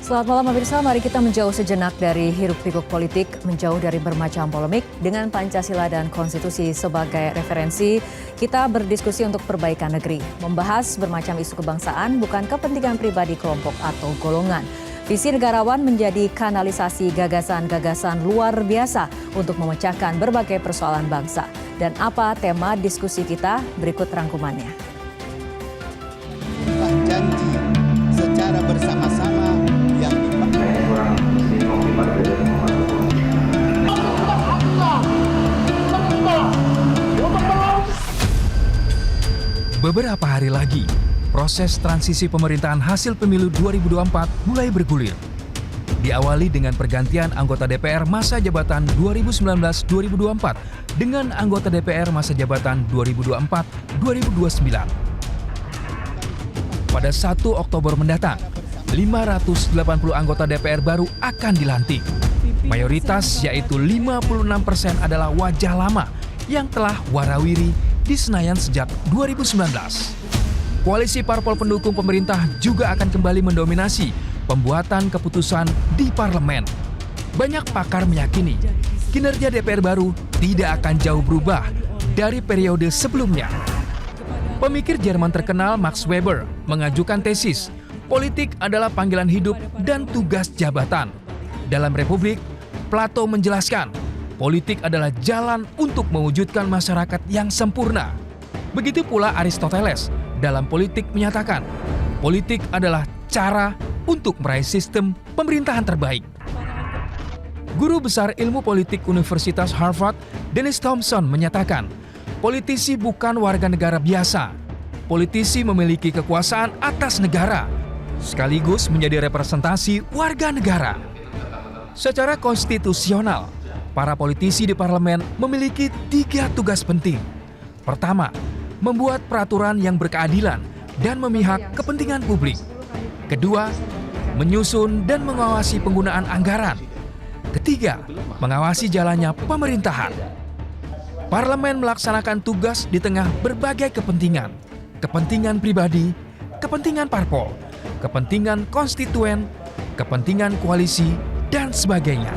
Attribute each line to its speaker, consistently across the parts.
Speaker 1: Selamat malam pemirsa, mari kita menjauh sejenak dari hiruk-pikuk politik, menjauh dari bermacam polemik dengan Pancasila dan Konstitusi sebagai referensi. Kita berdiskusi untuk perbaikan negeri, membahas bermacam isu kebangsaan, bukan kepentingan pribadi kelompok atau golongan. Visi negarawan menjadi kanalisasi gagasan-gagasan luar biasa untuk memecahkan berbagai persoalan bangsa. Dan apa tema diskusi kita? Berikut rangkumannya.
Speaker 2: Janji secara bersama-sama yang
Speaker 3: Beberapa hari lagi, proses transisi pemerintahan hasil pemilu 2024 mulai bergulir. Diawali dengan pergantian anggota DPR masa jabatan 2019-2024 dengan anggota DPR masa jabatan 2024-2029. Pada 1 Oktober mendatang, 580 anggota DPR baru akan dilantik. Mayoritas yaitu 56% adalah wajah lama yang telah warawiri di Senayan sejak 2019. Koalisi parpol pendukung pemerintah juga akan kembali mendominasi pembuatan keputusan di parlemen. Banyak pakar meyakini kinerja DPR baru tidak akan jauh berubah dari periode sebelumnya. Pemikir Jerman terkenal Max Weber mengajukan tesis, politik adalah panggilan hidup dan tugas jabatan. Dalam Republik, Plato menjelaskan, politik adalah jalan untuk mewujudkan masyarakat yang sempurna. Begitu pula Aristoteles dalam Politik menyatakan, politik adalah cara untuk meraih sistem pemerintahan terbaik. Guru besar ilmu politik Universitas Harvard, Dennis Thompson menyatakan, politisi bukan warga negara biasa. Politisi memiliki kekuasaan atas negara, sekaligus menjadi representasi warga negara. Secara konstitusional, para politisi di parlemen memiliki 3 tugas penting. Pertama, membuat peraturan yang berkeadilan dan memihak kepentingan publik. Kedua, menyusun dan mengawasi penggunaan anggaran. Ketiga, mengawasi jalannya pemerintahan. Parlemen melaksanakan tugas di tengah berbagai kepentingan. Kepentingan pribadi, kepentingan parpol, kepentingan konstituen, kepentingan koalisi, dan sebagainya.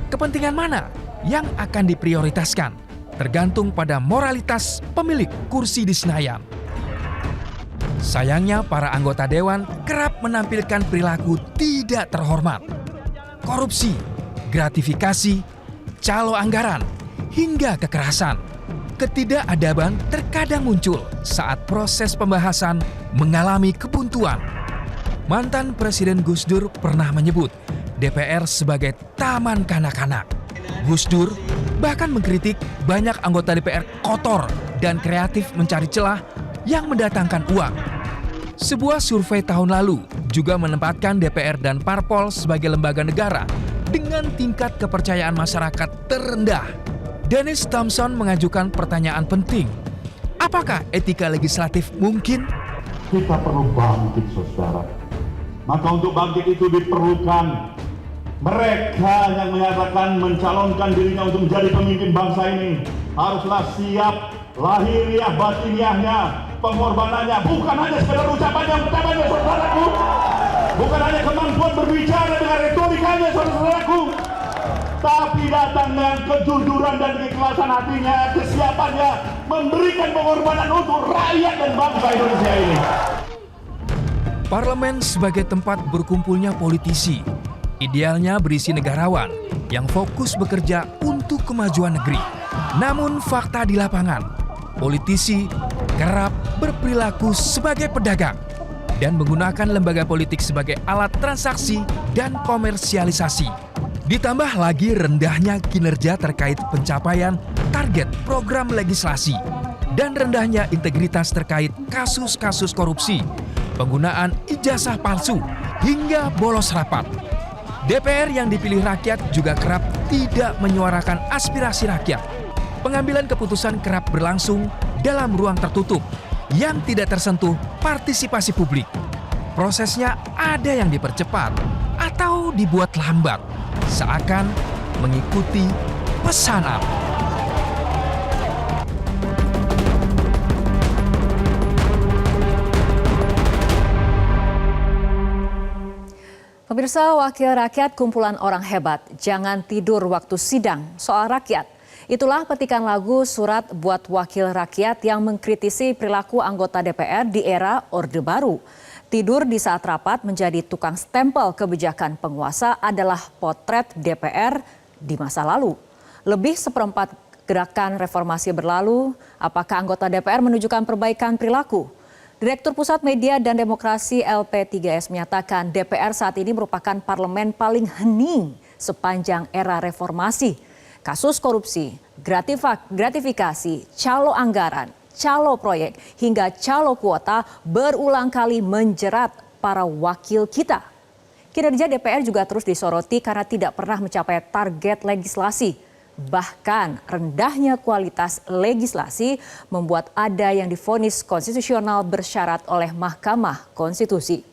Speaker 3: Kepentingan mana yang akan diprioritaskan tergantung pada moralitas pemilik kursi di Senayan. Sayangnya para anggota dewan kerap menampilkan perilaku tidak terhormat. Korupsi, gratifikasi, calo anggaran, hingga kekerasan. Ketidakadaban terkadang muncul saat proses pembahasan mengalami kebuntuan. Mantan Presiden Gus Dur pernah menyebut DPR sebagai taman kanak-kanak. Gus Dur bahkan mengkritik banyak anggota DPR kotor dan kreatif mencari celah yang mendatangkan uang. Sebuah survei tahun lalu juga menempatkan DPR dan parpol sebagai lembaga negara dengan tingkat kepercayaan masyarakat terendah. Dennis Thompson mengajukan pertanyaan penting. Apakah etika legislatif mungkin?
Speaker 4: Kita perlu bangkit, saudara. Maka untuk bangkit itu diperlukan mereka yang menyatakan mencalonkan dirinya untuk menjadi pemimpin bangsa ini haruslah siap lahiriah batiniahnya, pengorbanannya, bukan hanya sekedar ucapannya, saudaraku, bukan hanya kemampuan berbicara dengan retorikanya, saudaraku, tapi datang dengan kejujuran dan keikhlasan hatinya, kesiapannya memberikan pengorbanan untuk rakyat dan bangsa Indonesia ini.
Speaker 3: Parlemen sebagai tempat berkumpulnya politisi, idealnya berisi negarawan yang fokus bekerja untuk kemajuan negeri. Namun fakta di lapangan, politisi kerap berperilaku sebagai pedagang dan menggunakan lembaga politik sebagai alat transaksi dan komersialisasi. Ditambah lagi rendahnya kinerja terkait pencapaian target program legislasi dan rendahnya integritas terkait kasus-kasus korupsi, penggunaan ijazah palsu, hingga bolos rapat. DPR yang dipilih rakyat juga kerap tidak menyuarakan aspirasi rakyat. Pengambilan keputusan kerap berlangsung dalam ruang tertutup yang tidak tersentuh partisipasi publik. Prosesnya ada yang dipercepat atau dibuat lambat, seakan mengikuti pesanan.
Speaker 1: Pemirsa, Wakil Rakyat kumpulan orang hebat, jangan tidur waktu sidang soal rakyat. Itulah petikan lagu surat buat Wakil Rakyat yang mengkritisi perilaku anggota DPR di era Orde Baru. Tidur di saat rapat menjadi tukang stempel kebijakan penguasa adalah potret DPR di masa lalu. Lebih seperempat gerakan reformasi berlalu, apakah anggota DPR menunjukkan perbaikan perilaku? Direktur Pusat Media dan Demokrasi LP3S menyatakan DPR saat ini merupakan parlemen paling hening sepanjang era reformasi. Kasus korupsi, gratifikasi, calo anggaran, calo proyek, hingga calo kuota berulang kali menjerat para wakil kita. Kinerja DPR juga terus disoroti karena tidak pernah mencapai target legislasi. Bahkan rendahnya kualitas legislasi membuat ada yang divonis konstitusional bersyarat oleh Mahkamah Konstitusi.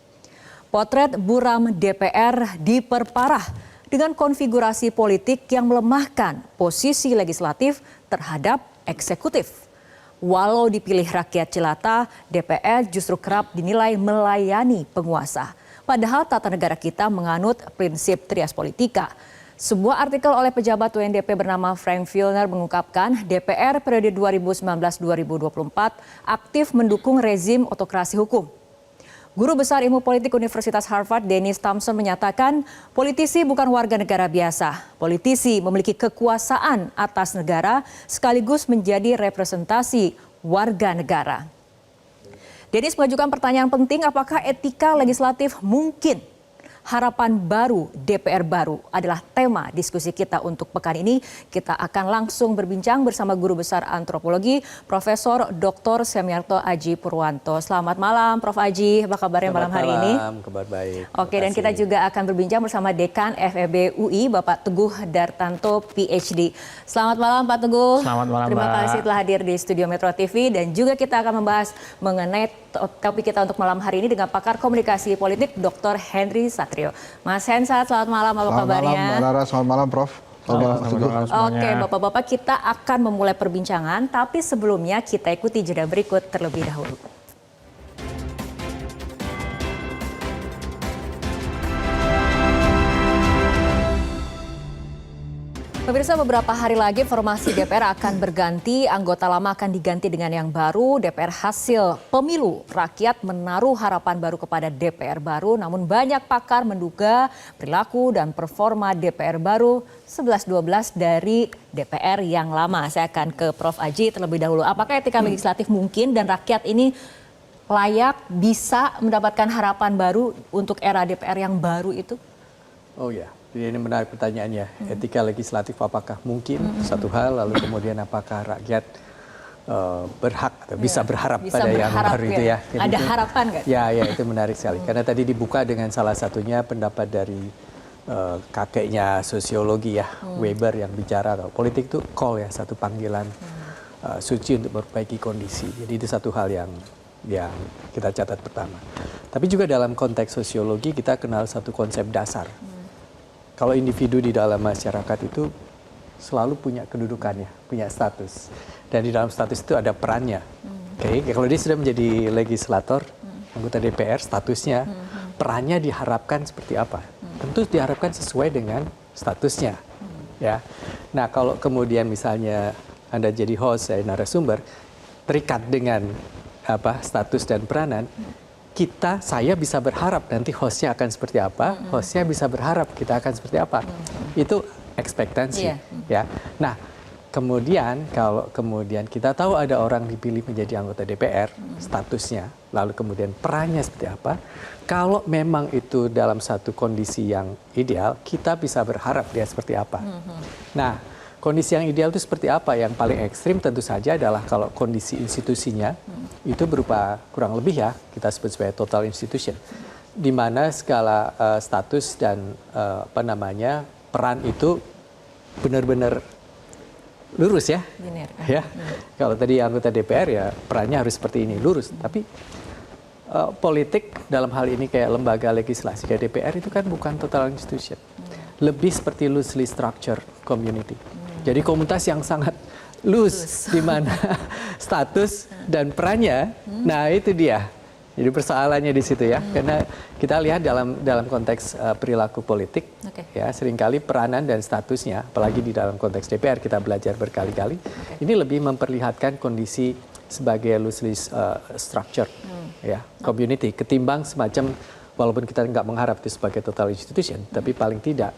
Speaker 1: Potret buram DPR diperparah dengan konfigurasi politik yang melemahkan posisi legislatif terhadap eksekutif. Walau dipilih rakyat jelata, DPR justru kerap dinilai melayani penguasa. Padahal tata negara kita menganut prinsip trias politika. Sebuah artikel oleh pejabat UNDP bernama Frank Filner mengungkapkan DPR periode 2019-2024 aktif mendukung rezim otokrasi hukum. Guru Besar Ilmu Politik Universitas Harvard, Dennis Thompson menyatakan politisi bukan warga negara biasa. Politisi memiliki kekuasaan atas negara sekaligus menjadi representasi warga negara. Dennis mengajukan pertanyaan penting, apakah etika legislatif mungkin? Harapan baru DPR baru adalah tema diskusi kita untuk pekan ini. Kita akan langsung berbincang bersama Guru Besar Antropologi Profesor Dr. Semiarto Aji Purwanto. Selamat malam Prof. Aji, apa kabarnya malam hari ini?
Speaker 5: Selamat malam, kabar baik.
Speaker 1: Oke, dan kita juga akan berbincang bersama Dekan FEB UI Bapak Teguh Dartanto PhD. Selamat malam Pak Teguh.
Speaker 5: Selamat malam
Speaker 1: Terima
Speaker 5: Mbak.
Speaker 1: kasih telah hadir di Studio Metro TV dan juga kita akan membahas mengenai topik kita untuk malam hari ini dengan pakar komunikasi politik Dr. Henry Satrio. Mas Hensat, selamat malam, apa kabarnya?
Speaker 6: Selamat malam, Mbak Lara. Selamat malam, Prof. Selamat malam,
Speaker 1: Oke, Bapak-Bapak, kita akan memulai perbincangan, tapi sebelumnya kita ikuti jeda berikut terlebih dahulu. Pemirsa, beberapa hari lagi formasi DPR akan berganti, anggota lama akan diganti dengan yang baru. DPR hasil pemilu, rakyat menaruh harapan baru kepada DPR baru, namun banyak pakar menduga perilaku dan performa DPR baru 11-12 dari DPR yang lama. Saya akan ke Prof. Aji terlebih dahulu. Apakah etika legislatif mungkin dan rakyat ini layak bisa mendapatkan harapan baru untuk era DPR yang baru itu?
Speaker 5: Oh ya. Jadi ini menarik pertanyaannya, etika legislatif apakah mungkin satu hal, lalu kemudian apakah rakyat berhak atau bisa berharap
Speaker 1: bisa
Speaker 5: pada yang
Speaker 1: berharap,
Speaker 5: baru itu ya.
Speaker 1: Ada
Speaker 5: Itu,
Speaker 1: harapan nggak?
Speaker 5: Ya itu menarik sekali, karena tadi dibuka dengan salah satunya pendapat dari kakeknya sosiologi ya, Weber yang bicara kalau politik itu call ya, satu panggilan suci untuk memperbaiki kondisi. Jadi itu satu hal yang kita catat pertama. Tapi juga dalam konteks sosiologi kita kenal satu konsep dasar. Kalau individu di dalam masyarakat itu selalu punya kedudukannya, punya status. Dan di dalam status itu ada perannya. Oke, kalau dia sudah menjadi legislator, anggota DPR, statusnya, perannya diharapkan seperti apa? Tentu diharapkan sesuai dengan statusnya. Ya. Nah, kalau kemudian misalnya Anda jadi host, saya narasumber, terikat dengan status dan peranan, saya bisa berharap nanti hostnya akan seperti apa, hostnya bisa berharap kita akan seperti apa. Itu ekspektasi. Ya. Nah, kemudian kalau kemudian kita tahu ada orang dipilih menjadi anggota DPR, statusnya, lalu kemudian perannya seperti apa, kalau memang itu dalam satu kondisi yang ideal, kita bisa berharap dia seperti apa. Nah, kondisi yang ideal itu seperti apa? Yang paling ekstrim tentu saja adalah kalau kondisi institusinya itu berupa kurang lebih ya, kita sebut sebagai total institution, di mana segala status dan peran itu benar-benar lurus ya.
Speaker 1: Benar.
Speaker 5: Ya. Kalau tadi anggota DPR ya perannya harus seperti ini, lurus. Tapi politik dalam hal ini kayak lembaga legislasi kayak DPR itu kan bukan total institution. Lebih seperti loosely structured community. Jadi komunitas yang sangat loose, di mana status dan perannya, nah itu dia. Jadi persoalannya di situ ya, karena kita lihat dalam konteks perilaku politik, ya seringkali peranan dan statusnya, apalagi di dalam konteks DPR kita belajar berkali-kali, ini lebih memperlihatkan kondisi sebagai loosely structure, ya community, ketimbang semacam walaupun kita nggak mengharap itu sebagai total institution, tapi paling tidak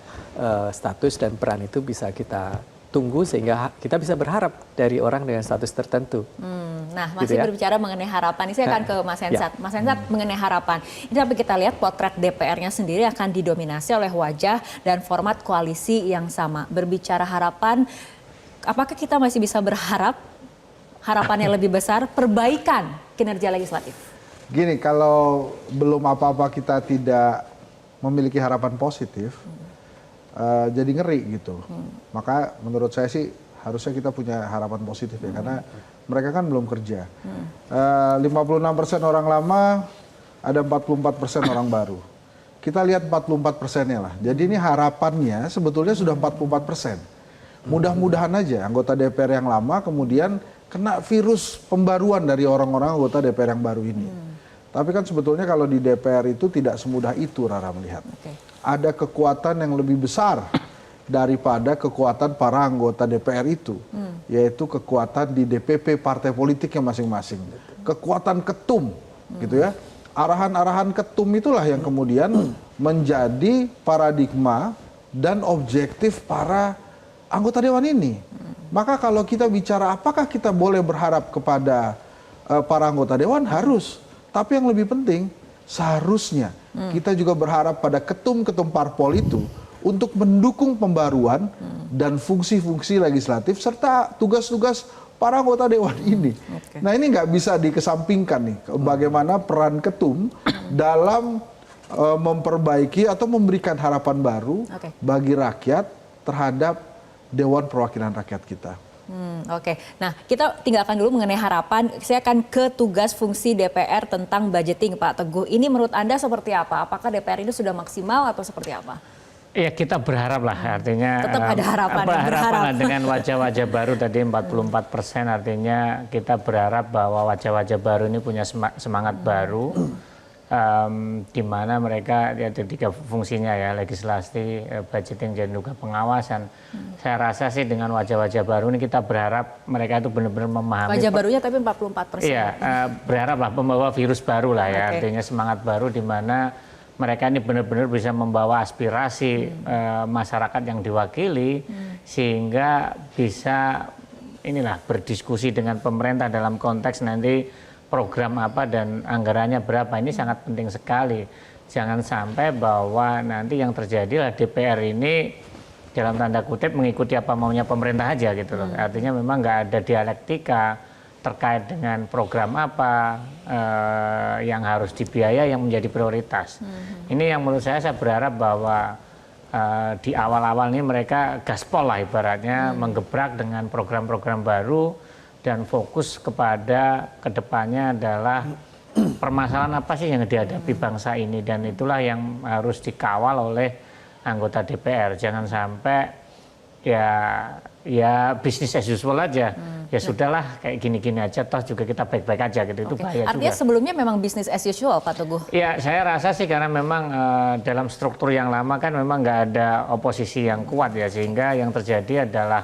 Speaker 5: status dan peran itu bisa kita tunggu sehingga kita bisa berharap dari orang dengan status tertentu.
Speaker 1: Nah, masih berbicara mengenai harapan, ini saya akan ke Mas Hensat. Mas Hensat, mengenai harapan, ini tapi kita lihat potret DPR-nya sendiri akan didominasi oleh wajah dan format koalisi yang sama. Berbicara harapan, apakah kita masih bisa berharap harapan yang lebih besar, perbaikan kinerja legislatif?
Speaker 6: Gini, kalau belum apa-apa kita tidak memiliki harapan positif, jadi ngeri gitu. Maka menurut saya sih harusnya kita punya harapan positif ya, karena mereka kan belum kerja. 56% orang lama, ada 44% orang baru. Kita lihat 44%-nya lah. Jadi ini harapannya sebetulnya sudah 44%. Mudah-mudahan aja anggota DPR yang lama kemudian kena virus pembaruan dari orang-orang anggota DPR yang baru ini. Tapi kan sebetulnya kalau di DPR itu tidak semudah itu Rara melihat. Ada kekuatan yang lebih besar daripada kekuatan para anggota DPR itu, yaitu kekuatan di DPP partai politiknya masing-masing, kekuatan ketum, gitu ya. Arahan-arahan ketum itulah yang kemudian menjadi paradigma dan objektif para anggota dewan ini. Maka kalau kita bicara apakah kita boleh berharap kepada para anggota dewan, harus. Tapi yang lebih penting, seharusnya kita juga berharap pada ketum-ketum parpol itu untuk mendukung pembaruan dan fungsi-fungsi legislatif serta tugas-tugas para anggota dewan ini. Nah ini nggak bisa dikesampingkan nih, bagaimana peran ketum dalam memperbaiki atau memberikan harapan baru bagi rakyat terhadap Dewan Perwakilan Rakyat kita.
Speaker 1: Oke, nah kita tinggalkan dulu mengenai harapan. Saya akan ke tugas fungsi DPR tentang budgeting, Pak Teguh. Ini menurut Anda seperti apa? Apakah DPR ini sudah maksimal atau seperti apa?
Speaker 7: Ya kita berharap lah, artinya
Speaker 1: tetap ada harapan.
Speaker 7: Harapan dengan wajah-wajah baru tadi 44%, artinya kita berharap bahwa wajah-wajah baru ini punya semangat baru, di mana mereka ya tiga fungsinya ya, legislasi, budgeting dan juga pengawasan. Saya rasa sih dengan wajah-wajah baru ini kita berharap mereka itu benar-benar memahami.
Speaker 1: Wajah barunya tapi 44%.
Speaker 7: Iya, berharap lah membawa virus baru lah ya, artinya semangat baru di mana mereka ini benar-benar bisa membawa aspirasi masyarakat yang diwakili sehingga bisa inilah berdiskusi dengan pemerintah dalam konteks nanti program apa dan anggarannya berapa. Ini sangat penting sekali. Jangan sampai bahwa nanti yang terjadi lah DPR ini dalam tanda kutip mengikuti apa maunya pemerintah aja gitu loh. Artinya memang nggak ada dialektika terkait dengan program apa yang harus dibiayai yang menjadi prioritas. Ini yang menurut saya berharap bahwa di awal-awal ini mereka gaspol lah ibaratnya, menggebrak dengan program-program baru dan fokus kepada kedepannya adalah permasalahan apa sih yang dihadapi bangsa ini, dan itulah yang harus dikawal oleh anggota DPR. Jangan sampai ya bisnis as usual aja. Ya sudahlah kayak gini-gini aja, toh juga kita baik-baik aja gitu. Itu bahaya
Speaker 1: Artinya
Speaker 7: juga.
Speaker 1: sebelumnya memang bisnis as usual, Pak Teguh?
Speaker 7: Ya saya rasa sih karena memang dalam struktur yang lama kan memang nggak ada oposisi yang kuat ya, sehingga yang terjadi adalah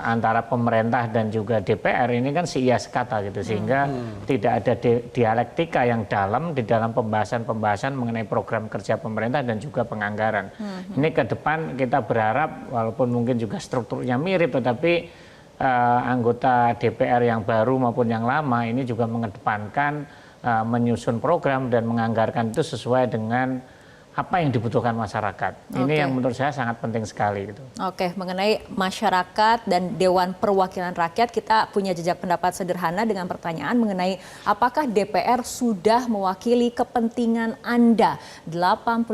Speaker 7: antara pemerintah dan juga DPR ini kan sia sekata gitu, sehingga tidak ada dialektika yang dalam di dalam pembahasan-pembahasan mengenai program kerja pemerintah dan juga penganggaran. Ini ke depan kita berharap walaupun mungkin juga strukturnya mirip, tetapi anggota DPR yang baru maupun yang lama ini juga mengedepankan menyusun program dan menganggarkan itu sesuai dengan apa yang dibutuhkan masyarakat. Ini yang menurut saya sangat penting sekali gitu.
Speaker 1: Oke, mengenai masyarakat dan Dewan Perwakilan Rakyat, kita punya jejak pendapat sederhana dengan pertanyaan mengenai apakah DPR sudah mewakili kepentingan Anda? 85%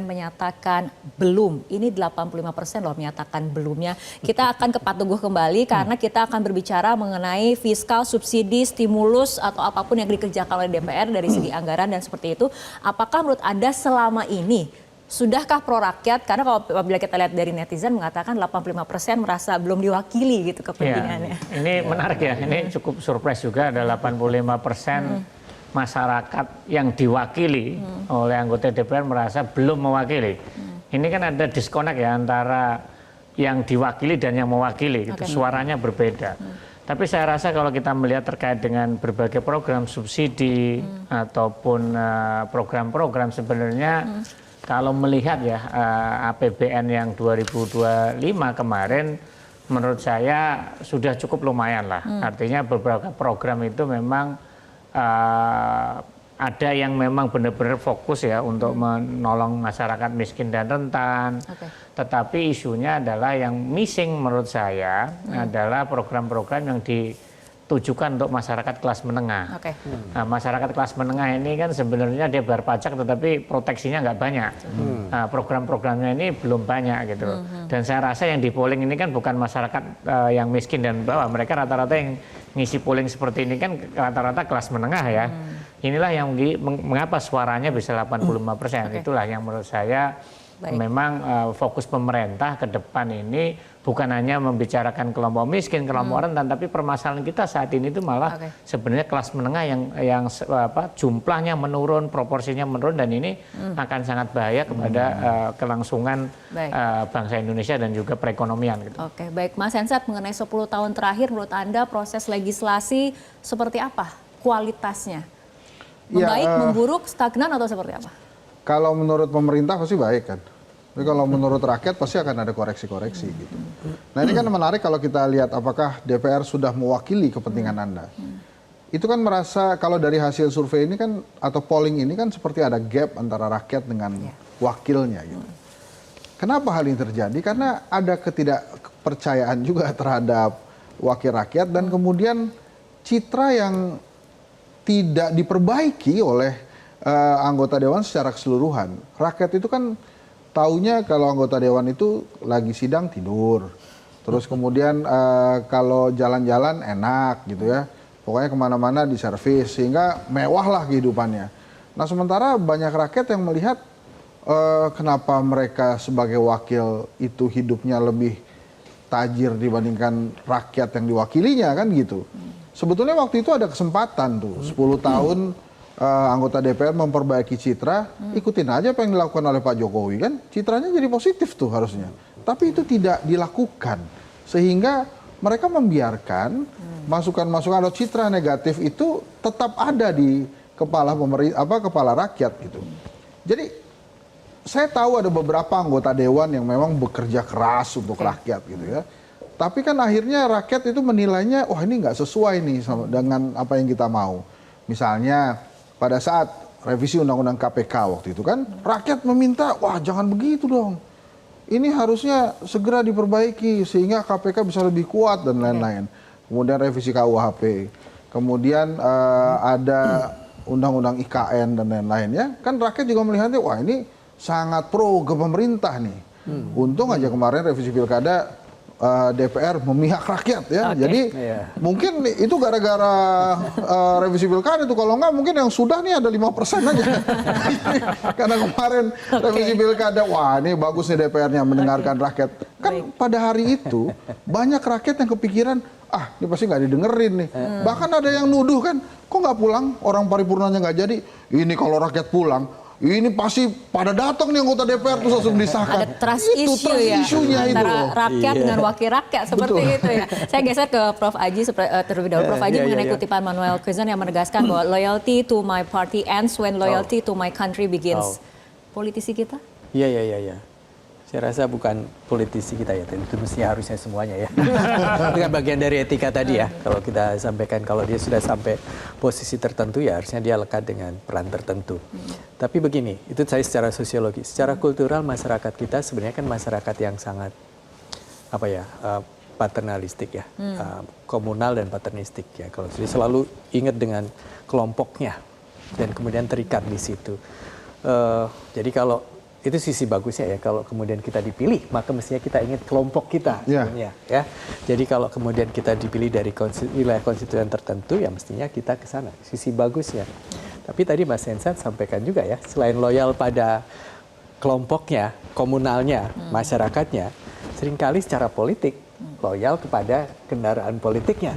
Speaker 1: menyatakan belum. Ini 85% loh menyatakan belumnya. Kita akan ke Pak Teguh kembali karena kita akan berbicara mengenai fiskal, subsidi, stimulus atau apapun yang dikerjakan oleh DPR dari segi anggaran dan seperti itu. Apakah menurut Anda selama ini sudahkah pro rakyat? Karena kalau apabila kita lihat dari netizen mengatakan 85% merasa belum diwakili gitu kepentingannya.
Speaker 7: Ya, ini menarik ya, ini cukup surprise juga, ada 85% masyarakat yang diwakili oleh anggota DPR merasa belum mewakili. Ini kan ada disconnect ya antara yang diwakili dan yang mewakili, gitu. Suaranya berbeda. Tapi saya rasa kalau kita melihat terkait dengan berbagai program subsidi ataupun program-program sebenarnya kalau melihat ya APBN yang 2025 kemarin menurut saya sudah cukup lumayan lah. Artinya beberapa program itu memang ada yang memang benar-benar fokus ya untuk menolong masyarakat miskin dan rentan. Tetapi isunya adalah yang missing menurut saya adalah program-program yang ditujukan untuk masyarakat kelas menengah. Nah, masyarakat kelas menengah ini kan sebenarnya dia bayar pajak tetapi proteksinya nggak banyak. Nah, program-programnya ini belum banyak gitu. Dan saya rasa yang di polling ini kan bukan masyarakat yang miskin dan bawah. Mereka rata-rata yang ngisi polling seperti ini kan rata-rata kelas menengah ya. Inilah yang mengapa suaranya bisa 85%. Itulah yang menurut saya memang fokus pemerintah ke depan ini bukan hanya membicarakan kelompok miskin, kelompok rentan, tapi permasalahan kita saat ini itu malah sebenarnya kelas menengah yang jumlahnya menurun, proporsinya menurun, dan ini akan sangat bahaya kepada kelangsungan bangsa Indonesia dan juga perekonomian. Gitu.
Speaker 1: Oke, baik Mas Hensat, mengenai 10 tahun terakhir menurut Anda proses legislasi seperti apa kualitasnya? Membaik, memburuk, stagnan atau seperti apa?
Speaker 6: Kalau menurut pemerintah pasti baik kan. Tapi kalau menurut rakyat pasti akan ada koreksi-koreksi gitu. Nah ini kan menarik kalau kita lihat apakah DPR sudah mewakili kepentingan Anda. Itu kan merasa kalau dari hasil survei ini kan atau polling ini kan seperti ada gap antara rakyat dengan wakilnya gitu. Kenapa hal ini terjadi? Karena ada ketidakpercayaan juga terhadap wakil rakyat dan kemudian citra yang tidak diperbaiki oleh anggota dewan secara keseluruhan. Rakyat itu kan taunya kalau anggota dewan itu lagi sidang tidur, terus kemudian kalau jalan-jalan enak gitu ya, pokoknya kemana-mana diservis sehingga mewah lah kehidupannya. Nah sementara banyak rakyat yang melihat kenapa mereka sebagai wakil itu hidupnya lebih tajir dibandingkan rakyat yang diwakilinya kan gitu. Sebetulnya waktu itu ada kesempatan tuh 10 tahun anggota DPR memperbaiki citra, ikutin aja apa yang dilakukan oleh Pak Jokowi kan, citranya jadi positif tuh harusnya. Tapi itu tidak dilakukan, sehingga mereka membiarkan masukan-masukan atau citra negatif itu tetap ada di kepala kepala rakyat gitu. Jadi saya tahu ada beberapa anggota dewan yang memang bekerja keras untuk rakyat gitu ya. Tapi kan akhirnya rakyat itu menilainya, wah ini nggak sesuai nih dengan apa yang kita mau. Misalnya pada saat revisi Undang-Undang KPK waktu itu kan, rakyat meminta, wah jangan begitu dong. Ini harusnya segera diperbaiki sehingga KPK bisa lebih kuat dan lain-lain. Kemudian revisi KUHP, kemudian ada Undang-Undang IKN dan lain-lain ya. Kan rakyat juga melihatnya, wah ini sangat pro ke pemerintah nih. Untung aja kemarin revisi Pilkada DPR memihak rakyat ya. Jadi mungkin itu gara-gara revisi Pilkada itu, kalau enggak mungkin yang sudah nih ada 5% aja. Karena kemarin revisi Pilkada, wah ini bagus nih DPR-nya mendengarkan rakyat. Kan pada hari itu banyak rakyat yang kepikiran, ah ini pasti nggak didengerin nih. Bahkan ada yang nuduh kan, kok nggak pulang, orang paripurnanya nggak jadi. Ini kalau rakyat pulang, ini pasti pada datang nih anggota DPR terus langsung disahkan.
Speaker 1: Ada trust issue ya antara rakyat dengan wakil rakyat seperti itu ya. Saya geser ke Prof. Aji terlebih dahulu. Prof. Aji mengenai kutipan Manuel Quezon yang menegaskan bahwa loyalty to my party ends when loyalty to my country begins. Politisi kita?
Speaker 5: Iya. Saya rasa bukan politisi kita ya, itu mestinya harusnya semuanya ya. Itu kan bagian dari etika tadi ya. Kalau kita sampaikan kalau dia sudah sampai posisi tertentu ya harusnya dia lekat dengan peran tertentu. Tapi begini, itu saya secara sosiologi, secara kultural masyarakat kita sebenarnya kan masyarakat yang sangat paternalistik ya, komunal dan paternistik ya. Kalau jadi selalu ingat dengan kelompoknya dan kemudian terikat di situ. Jadi kalau itu sisi bagusnya ya, kalau kemudian kita dipilih maka mestinya kita ingat kelompok kita sebenarnya ya. Jadi kalau kemudian kita dipilih dari wilayah konstituen tertentu ya mestinya kita ke sana, sisi bagusnya. Tapi tadi Mas Hensat sampaikan juga ya, selain loyal pada kelompoknya, komunalnya, masyarakatnya, seringkali secara politik loyal kepada kendaraan politiknya.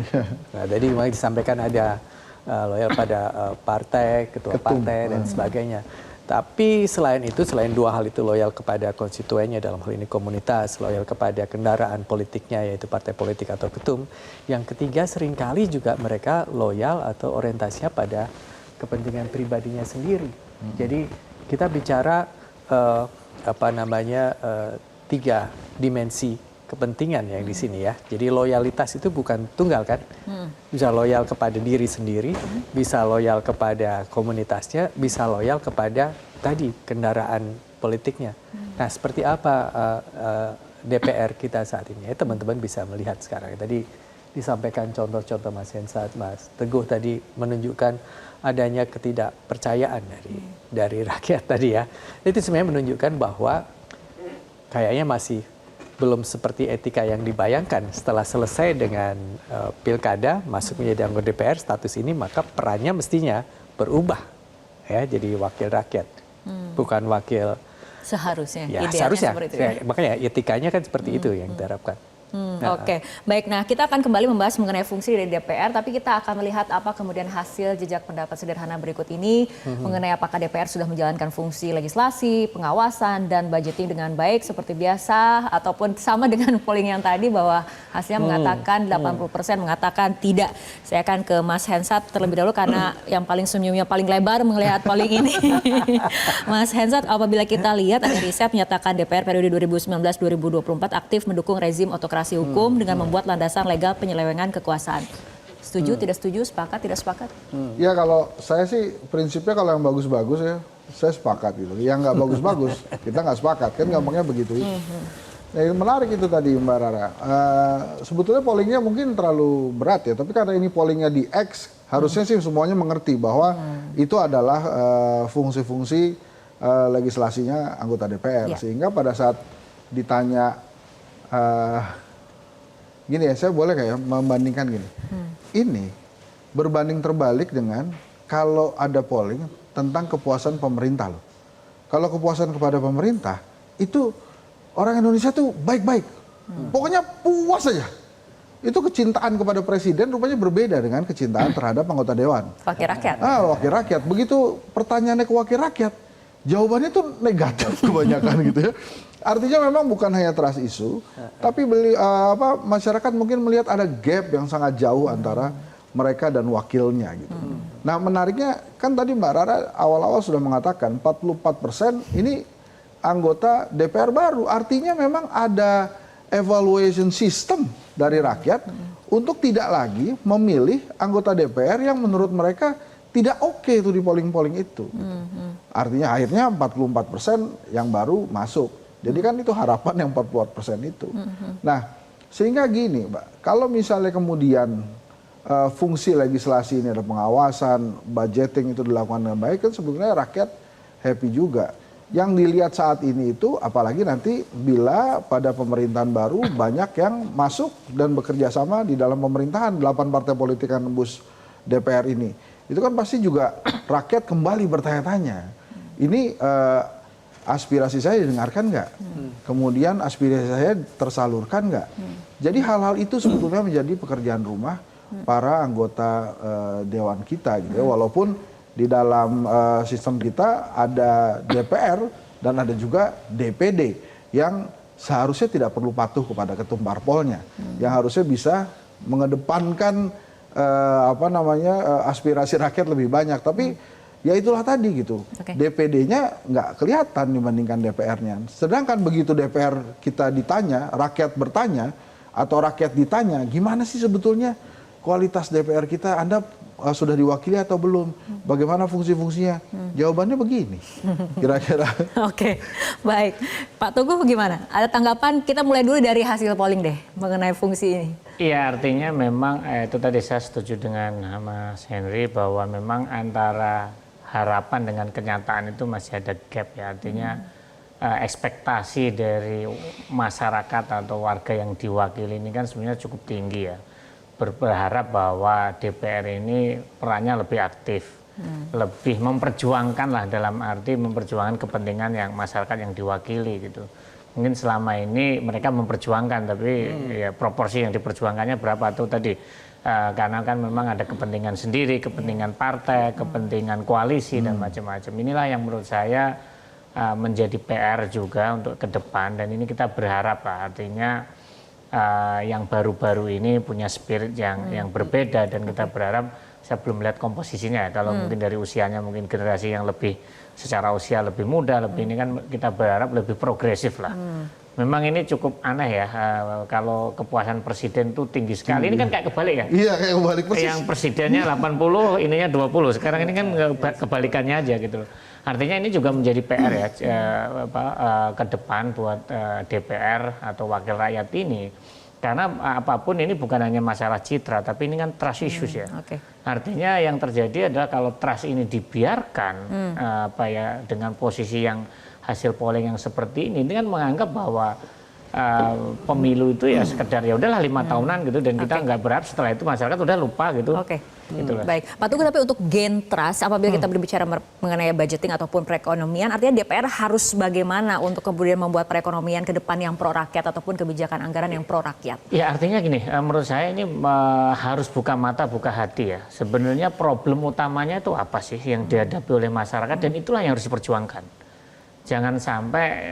Speaker 5: Nah, tadi memang disampaikan ada loyal pada partai, ketua partai dan sebagainya. Tapi selain itu, selain dua hal itu, loyal kepada konstituennya dalam hal ini komunitas, loyal kepada kendaraan politiknya yaitu partai politik atau ketum. Yang ketiga, seringkali juga mereka loyal atau orientasinya pada kepentingan pribadinya sendiri. Jadi kita bicara tiga dimensi kepentingan yang di sini ya. Jadi loyalitas itu bukan tunggal kan. Bisa loyal kepada diri sendiri, bisa loyal kepada komunitasnya, bisa loyal kepada tadi kendaraan politiknya. Nah, seperti apa DPR kita saat ini? Ya, teman-teman bisa melihat sekarang. Tadi disampaikan contoh-contoh Mas Hensat, Mas Teguh tadi menunjukkan adanya ketidakpercayaan dari rakyat tadi ya. Itu sebenarnya menunjukkan bahwa kayaknya masih belum seperti etika yang dibayangkan. Setelah selesai dengan pilkada, masuk menjadi anggota DPR, status ini, maka perannya mestinya berubah ya, jadi wakil rakyat, bukan wakil.
Speaker 1: Seharusnya,
Speaker 5: ya,
Speaker 1: idealnya
Speaker 5: seharusnya.
Speaker 1: seperti itu ya?
Speaker 5: Makanya etikanya kan seperti itu yang kita harapkan.
Speaker 1: Oke, baik. Nah, kita akan kembali membahas mengenai fungsi dari DPR, tapi kita akan melihat apa kemudian hasil jejak pendapat sederhana berikut ini mengenai apakah DPR sudah menjalankan fungsi legislasi, pengawasan, dan budgeting dengan baik seperti biasa, ataupun sama dengan polling yang tadi bahwa hasilnya mengatakan 80% mengatakan tidak. Saya akan ke Mas Hensat terlebih dahulu karena yang paling senyumnya paling lebar melihat polling ini. Mas Hensat, apabila kita lihat ada riset menyatakan DPR periode 2019-2024 aktif mendukung rezim otokrasi hukum dengan membuat landasan legal penyelewengan kekuasaan. Setuju, tidak setuju, sepakat, tidak sepakat?
Speaker 6: Ya kalau saya sih prinsipnya kalau yang bagus-bagus ya saya sepakat gitu. Yang nggak bagus-bagus kita nggak sepakat, kan gampangnya begitu. Nah, menarik itu tadi Mbak Rara. Sebetulnya pollingnya mungkin terlalu berat ya, tapi karena ini pollingnya di X, harusnya sih semuanya mengerti bahwa itu adalah fungsi-fungsi legislasinya anggota DPR. Sehingga pada saat ditanya gini ya, saya boleh kayak membandingkan gini. Ini berbanding terbalik dengan kalau ada polling tentang kepuasan pemerintah loh. Kalau kepuasan kepada pemerintah, itu orang Indonesia tuh baik-baik. Pokoknya puas aja. Itu kecintaan kepada presiden rupanya berbeda dengan kecintaan terhadap anggota dewan.
Speaker 1: Wakil rakyat.
Speaker 6: Wakil rakyat. Begitu pertanyaannya ke wakil rakyat, jawabannya tuh negatif kebanyakan gitu ya. Artinya memang bukan hanya trust issue, tapi masyarakat mungkin melihat ada gap yang sangat jauh antara mereka dan wakilnya gitu. Nah, menariknya kan tadi Mbak Rara awal-awal sudah mengatakan 44% ini anggota DPR baru. Artinya memang ada evaluation system dari rakyat untuk tidak lagi memilih anggota DPR yang menurut mereka tidak oke itu di polling-polling itu. Artinya akhirnya 44% yang baru masuk. Jadi kan itu harapan yang 44% itu. Nah, sehingga gini Mbak, kalau misalnya kemudian fungsi legislasi ini ada pengawasan, budgeting itu dilakukan dengan baik, kan sebetulnya rakyat happy juga. Yang dilihat saat ini itu, apalagi nanti bila pada pemerintahan baru banyak yang masuk dan bekerja sama di dalam pemerintahan, 8 partai politik yang nembus DPR ini. Itu kan pasti juga rakyat kembali bertanya-tanya. Ini aspirasi saya didengarkan nggak? Kemudian aspirasi saya tersalurkan nggak? Jadi hal-hal itu sebetulnya menjadi pekerjaan rumah para anggota dewan kita gitu ya. Walaupun di dalam sistem kita ada DPR dan ada juga DPD yang seharusnya tidak perlu patuh kepada ketum parpolnya, yang harusnya bisa mengedepankan aspirasi rakyat lebih banyak. Tapi ya itulah tadi gitu, DPD-nya nggak kelihatan dibandingkan DPR-nya. Sedangkan begitu DPR kita ditanya, rakyat bertanya, atau rakyat ditanya, gimana sih sebetulnya kualitas DPR kita, Anda sudah diwakili atau belum? Bagaimana fungsi-fungsinya? Jawabannya begini, kira-kira.
Speaker 1: Oke, baik. Pak Teguh bagaimana? Ada tanggapan? Kita mulai dulu dari hasil polling deh, mengenai fungsi ini.
Speaker 7: Iya, artinya memang itu tadi saya setuju dengan Mas Henry bahwa memang antara harapan dengan kenyataan itu masih ada gap ya. Artinya ekspektasi dari masyarakat atau warga yang diwakili ini kan sebenarnya cukup tinggi ya. Berharap bahwa DPR ini perannya lebih aktif, lebih memperjuangkan lah, dalam arti memperjuangkan kepentingan yang masyarakat yang diwakili gitu. Mungkin selama ini mereka memperjuangkan, tapi ya proporsi yang diperjuangkannya berapa tuh tadi karena kan memang ada kepentingan sendiri, kepentingan partai, kepentingan koalisi dan macam-macam. Inilah yang menurut saya menjadi PR juga untuk ke depan, dan ini kita berharap lah, artinya yang baru-baru ini punya spirit yang berbeda, dan kita berharap, saya belum lihat komposisinya, kalau mungkin dari usianya mungkin generasi yang lebih secara usia lebih muda, lebih ini kan kita berharap lebih progresif lah. Memang ini cukup aneh ya, kalau kepuasan presiden itu tinggi sekali. Ini kan kayak kebalik kan?
Speaker 6: Iya, kayak kebalik persis.
Speaker 7: Yang presidennya 80, ininya 20. Sekarang ini kan kebalikannya aja gitu loh. Artinya ini juga menjadi PR ya, ke depan buat DPR atau wakil rakyat ini. Karena apapun ini bukan hanya masalah citra, tapi ini kan trust issues ya. Artinya yang terjadi adalah kalau trust ini dibiarkan, dengan posisi yang hasil polling yang seperti ini kan menganggap bahwa pemilu itu ya sekedar ya udahlah 5 tahunan gitu, dan kita nggak berharap setelah itu masyarakat udah lupa gitu.
Speaker 1: Baik, Pak Tugu, tapi untuk gain trust apabila kita berbicara mengenai budgeting ataupun perekonomian, artinya DPR harus bagaimana untuk kemudian membuat perekonomian ke depan yang pro rakyat ataupun kebijakan anggaran yang pro rakyat?
Speaker 7: Ya artinya gini, menurut saya ini harus buka mata buka hati ya. Sebenarnya problem utamanya itu apa sih yang dihadapi oleh masyarakat, dan itulah yang harus diperjuangkan. Jangan sampai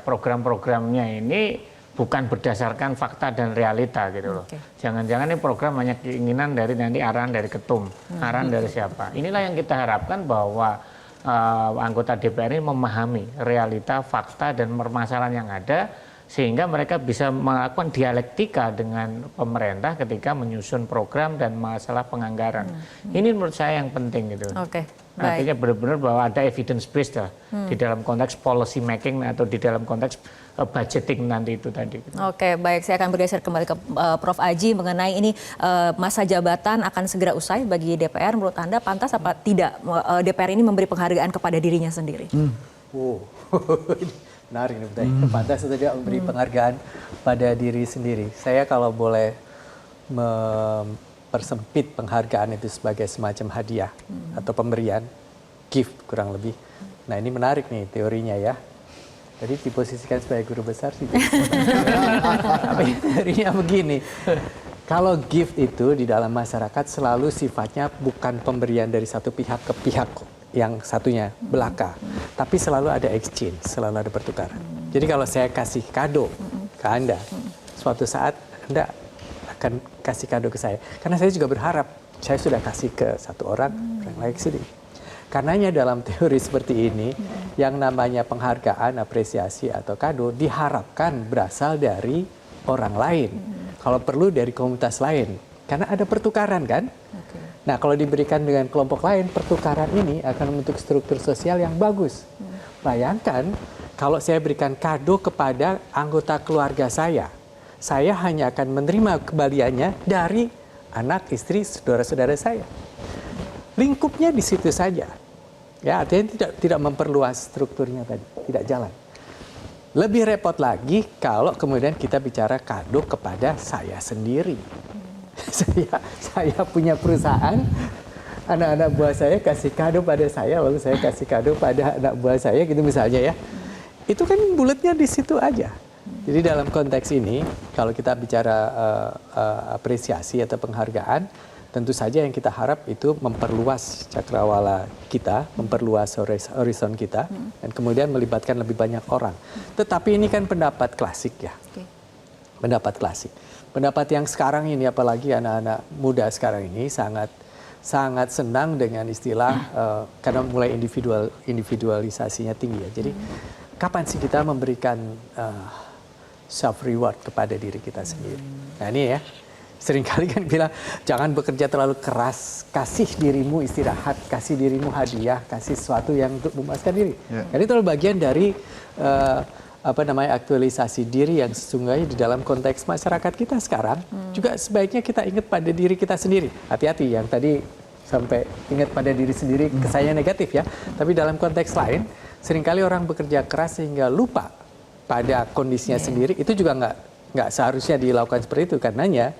Speaker 7: program-programnya ini bukan berdasarkan fakta dan realita gitu loh. Jangan-jangan ini program hanya keinginan dari nanti arahan dari ketum, arahan dari siapa. Inilah yang kita harapkan, bahwa anggota DPR ini memahami realita, fakta dan permasalahan yang ada, sehingga mereka bisa melakukan dialektika dengan pemerintah ketika menyusun program dan masalah penganggaran. Ini menurut saya yang penting gitu. Artinya benar-benar bahwa ada evidence based lah di dalam konteks policy making atau di dalam konteks budgeting nanti itu tadi.
Speaker 1: Baik, saya akan bergeser kembali ke Prof. Aji mengenai ini, masa jabatan akan segera usai bagi DPR. Menurut Anda pantas apa tidak DPR ini memberi penghargaan kepada dirinya sendiri?
Speaker 5: Menarik nih, pantas atau tidak memberi penghargaan pada diri sendiri. Saya kalau boleh mempersempit penghargaan itu sebagai semacam hadiah atau pemberian, gift kurang lebih. Nah ini menarik nih teorinya ya. Jadi diposisikan sebagai guru besar sih. Tapi teorinya begini. Kalau gift itu di dalam masyarakat selalu sifatnya bukan pemberian dari satu pihak ke pihak yang satunya belaka, tapi selalu ada exchange, selalu ada pertukaran. Jadi kalau saya kasih kado ke Anda, suatu saat Anda akan kasih kado ke saya. Karena saya juga berharap saya sudah kasih ke satu orang lain sini. Karenanya dalam teori seperti ini, yang namanya penghargaan, apresiasi atau kado diharapkan berasal dari orang lain. Kalau perlu dari komunitas lain, karena ada pertukaran kan. Nah kalau diberikan dengan kelompok lain, pertukaran ini akan membentuk struktur sosial yang bagus. Bayangkan kalau saya berikan kado kepada anggota keluarga saya hanya akan menerima kembaliannya dari anak, istri, saudara-saudara saya. Lingkupnya di situ saja. Ya, artinya tidak memperluas strukturnya tadi, tidak jalan. Lebih repot lagi kalau kemudian kita bicara kado kepada saya sendiri. Saya punya perusahaan, anak-anak buah saya kasih kado pada saya, lalu saya kasih kado pada anak buah saya gitu misalnya ya. Itu kan bulatnya di situ aja. Jadi dalam konteks ini, kalau kita bicara apresiasi atau penghargaan, tentu saja yang kita harap itu memperluas cakrawala kita, memperluas horizon kita, dan kemudian melibatkan lebih banyak orang. Tetapi ini kan pendapat klasik ya, pendapat klasik. Pendapat yang sekarang ini, apalagi anak-anak muda sekarang ini sangat senang dengan istilah, karena mulai individualisasinya tinggi ya. Jadi kapan sih kita memberikan self reward kepada diri kita sendiri? Nah ini ya, seringkali kan bilang jangan bekerja terlalu keras, kasih dirimu istirahat, kasih dirimu hadiah, kasih sesuatu yang untuk memuaskan diri. Jadi itu bagian dari aktualisasi diri yang sesungguhnya di dalam konteks masyarakat kita sekarang. Juga sebaiknya kita ingat pada diri kita sendiri. Hati-hati yang tadi sampai ingat pada diri sendiri kesannya negatif ya. Tapi dalam konteks lain, seringkali orang bekerja keras sehingga lupa pada kondisinya sendiri. Itu juga nggak seharusnya dilakukan seperti itu. Karenanya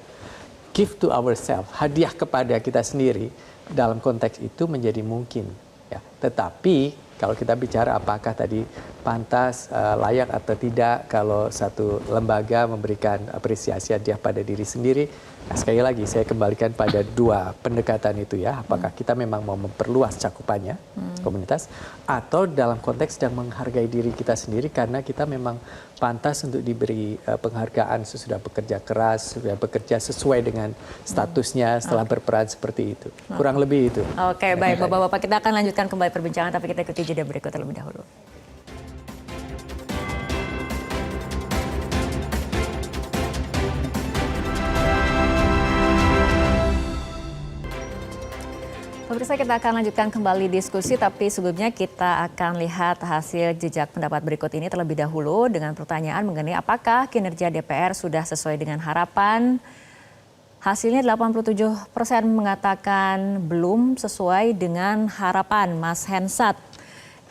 Speaker 5: give to ourselves, hadiah kepada kita sendiri dalam konteks itu menjadi mungkin. Ya. Tetapi Kalau kita bicara apakah tadi pantas, layak atau tidak kalau satu lembaga memberikan apresiasi hadiah pada diri sendiri. Nah, sekali lagi saya kembalikan pada dua pendekatan itu ya. Apakah kita memang mau memperluas cakupannya komunitas atau dalam konteks sedang menghargai diri kita sendiri karena kita memang pantas untuk diberi penghargaan sesudah bekerja keras, sudah bekerja sesuai dengan statusnya setelah berperan seperti itu. Kurang lebih itu.
Speaker 1: Oke, baik Bapak-bapak, kita akan lanjutkan kembali perbincangan tapi kita ikuti jeda berikut terlebih dahulu. Pemirsa, kita akan lanjutkan kembali diskusi, tapi sebelumnya kita akan lihat hasil jejak pendapat berikut ini terlebih dahulu dengan pertanyaan mengenai apakah kinerja DPR sudah sesuai dengan harapan. Hasilnya 87% mengatakan belum sesuai dengan harapan. Mas Hensat,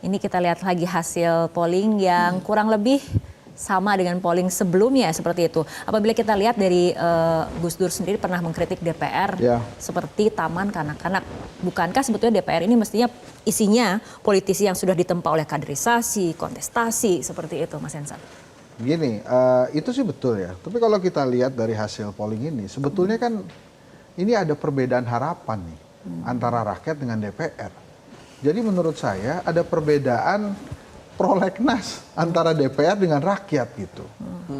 Speaker 1: ini kita lihat lagi hasil polling yang kurang lebih sama dengan polling sebelumnya seperti itu. Apabila kita lihat dari Gus Dur sendiri pernah mengkritik DPR seperti taman kanak-kanak. Bukankah sebetulnya DPR ini mestinya isinya politisi yang sudah ditempa oleh kaderisasi, kontestasi seperti itu, Mas Hensat?
Speaker 6: Gini, itu sih betul ya. Tapi kalau kita lihat dari hasil polling ini, sebetulnya kan ini ada perbedaan harapan nih antara rakyat dengan DPR. Jadi menurut saya ada perbedaan prolegnas antara DPR dengan rakyat gitu.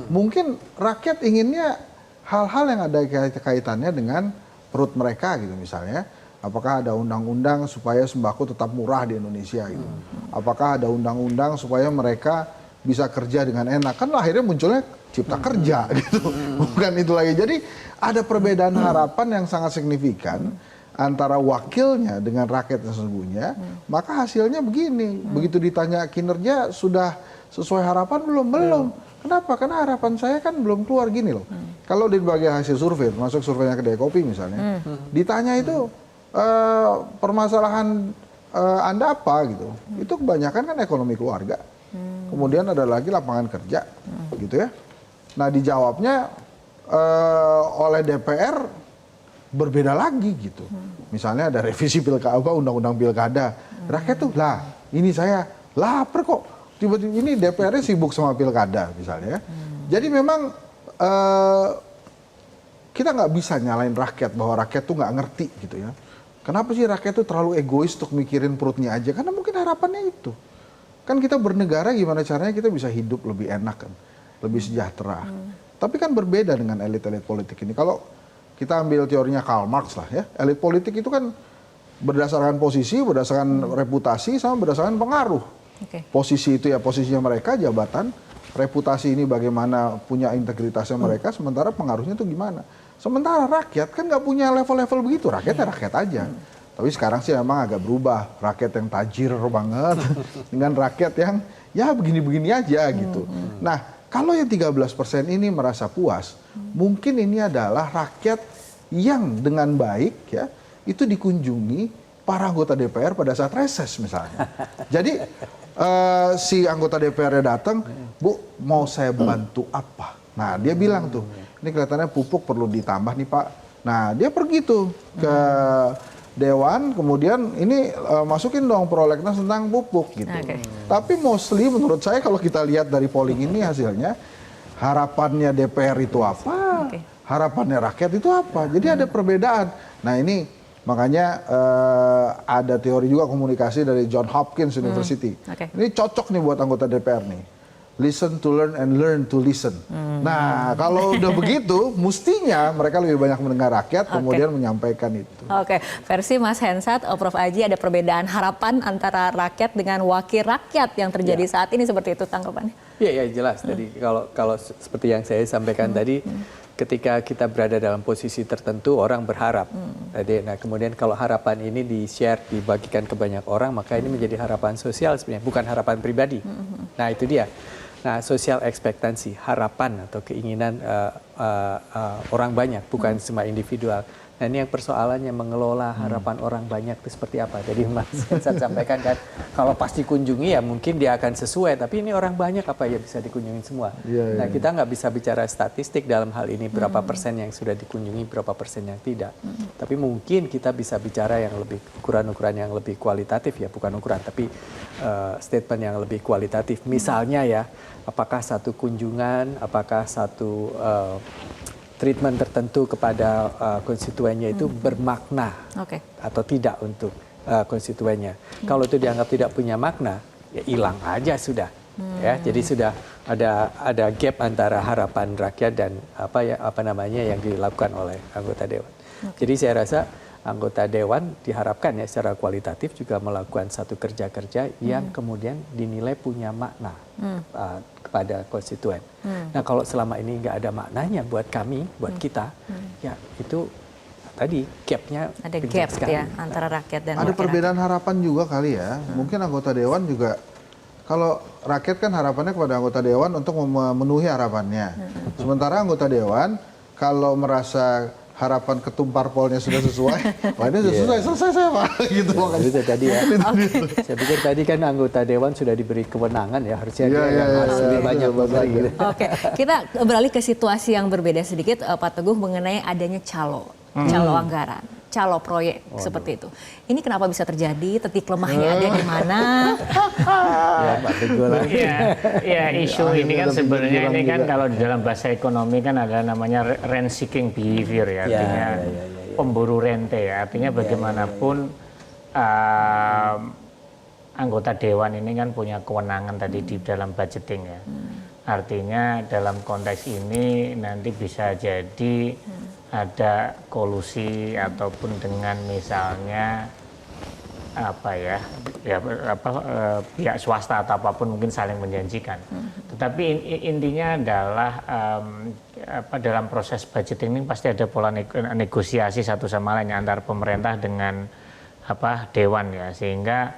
Speaker 6: Mungkin rakyat inginnya hal-hal yang ada kaitannya dengan perut mereka gitu misalnya. Apakah ada undang-undang supaya sembako tetap murah di Indonesia gitu. Apakah ada undang-undang supaya mereka bisa kerja dengan enak. Kan akhirnya munculnya cipta kerja gitu. Bukan itu lagi. Jadi ada perbedaan harapan yang sangat signifikan antara wakilnya dengan rakyat yang sesungguhnya, maka hasilnya begini. Begitu ditanya kinerja sudah sesuai harapan belum? Kenapa? Karena harapan saya kan belum keluar gini loh. Kalau di berbagai hasil survei, masuk surveinya Kedai Kopi misalnya, ditanya itu permasalahan Anda apa gitu. Itu kebanyakan kan ekonomi keluarga. Kemudian ada lagi lapangan kerja gitu ya. Nah dijawabnya oleh DPR berbeda lagi gitu. Misalnya ada revisi undang-undang pilkada. Rakyat tuh lah ini saya lapar kok. Tiba-tiba ini DPR-nya sibuk sama pilkada misalnya. Jadi memang kita nggak bisa nyalain rakyat bahwa rakyat tuh nggak ngerti gitu ya. Kenapa sih rakyat tuh terlalu egois untuk mikirin perutnya aja? Karena mungkin harapannya itu. Kan kita bernegara gimana caranya kita bisa hidup lebih enak kan, lebih sejahtera. Tapi kan berbeda dengan elit-elit politik ini. Kalau kita ambil teorinya Karl Marx lah ya, elit politik itu kan berdasarkan posisi, berdasarkan reputasi, sama berdasarkan pengaruh. Posisi itu ya posisinya mereka, jabatan, reputasi ini bagaimana punya integritasnya mereka, sementara pengaruhnya itu gimana. Sementara rakyat kan nggak punya level-level begitu, rakyatnya rakyat aja. Tapi sekarang sih memang agak berubah, rakyat yang tajir banget dengan rakyat yang ya begini-begini aja gitu. Nah kalau yang 13% ini merasa puas, mungkin ini adalah rakyat yang dengan baik ya itu dikunjungi para anggota DPR pada saat reses misalnya. Jadi si anggota DPR-nya datang, Bu mau saya bantu apa? Nah dia bilang tuh, ini kelihatannya pupuk perlu ditambah nih Pak. Nah dia pergi tuh ke Dewan, kemudian ini masukin dong prolegnas tentang pupuk gitu. Tapi mostly menurut saya kalau kita lihat dari polling ini hasilnya, harapannya DPR itu apa, harapannya rakyat itu apa. Jadi ada perbedaan. Nah ini makanya ada teori juga komunikasi dari Johns Hopkins University. Ini cocok nih buat anggota DPR nih. Listen to learn and learn to listen. Nah, kalau udah begitu, mestinya mereka lebih banyak mendengar rakyat, kemudian menyampaikan itu.
Speaker 1: Versi Mas Hensat, Prof. Aji, ada perbedaan harapan antara rakyat dengan wakil rakyat yang terjadi saat ini, seperti itu tanggapannya?
Speaker 5: Iya, jelas. Tadi kalau seperti yang saya sampaikan tadi, ketika kita berada dalam posisi tertentu, orang berharap. Nah, kemudian kalau harapan ini di-share, dibagikan ke banyak orang, maka ini menjadi harapan sosial sebenarnya, bukan harapan pribadi. Nah, itu dia. Nah, social ekspektansi, harapan atau keinginan orang banyak, bukan semua individual. Nah ini yang persoalannya mengelola harapan orang banyak itu seperti apa. Jadi Mas Hensat sampaikan kan, kalau pasti kunjungi ya mungkin dia akan sesuai, tapi ini orang banyak apa ya bisa dikunjungi semua. Nah kita nggak bisa bicara statistik dalam hal ini, berapa persen yang sudah dikunjungi, berapa persen yang tidak. Tapi mungkin kita bisa bicara yang lebih ukuran-ukuran yang lebih kualitatif ya, bukan ukuran, tapi statement yang lebih kualitatif. Misalnya ya, apakah satu kunjungan, apakah satu treatment tertentu kepada konstituennya itu bermakna atau tidak untuk konstituennya. Kalau itu dianggap tidak punya makna, ya hilang aja sudah. Ya, jadi sudah ada gap antara harapan rakyat dan apa namanya yang dilakukan oleh anggota dewan. Jadi saya rasa anggota dewan diharapkan ya secara kualitatif juga melakukan satu kerja-kerja yang kemudian dinilai punya makna kepada konstituen. Nah kalau selama ini nggak ada maknanya buat kami, buat kita, ya itu tadi gapnya
Speaker 1: ada gap ya antara rakyat dan
Speaker 6: ada perbedaan harapan juga kali ya. Mungkin anggota dewan juga, kalau rakyat kan harapannya kepada anggota dewan untuk memenuhi harapannya. Sementara anggota dewan kalau merasa harapan ketum parpolnya sudah sesuai, wah ini sudah selesai saya Pak, gitu makanya.
Speaker 5: Itu tadi ya. Saya pikir tadi kan anggota dewan sudah diberi kewenangan ya, harusnya dia yang harus lebih banyak memberi. Gitu.
Speaker 1: Oke, kita beralih ke situasi yang berbeda sedikit, Pak Teguh, mengenai adanya calo anggaran, calo proyek seperti itu. Ini kenapa bisa terjadi? Titik lemahnya ada di mana?
Speaker 5: Ya Pak Teguh lah.
Speaker 7: Ya isu ini kan sebenarnya ini kan kalau di dalam bahasa ekonomi kan ada namanya rent seeking behavior ya, artinya pemburu rente ya, artinya bagaimanapun anggota dewan ini kan punya kewenangan tadi di dalam budgeting ya. Artinya dalam konteks ini nanti bisa jadi ada kolusi ataupun dengan misalnya pihak swasta atau apapun mungkin saling menjanjikan. Tetapi intinya adalah dalam proses budgeting ini pasti ada pola negosiasi satu sama lain antara pemerintah dengan dewan ya, sehingga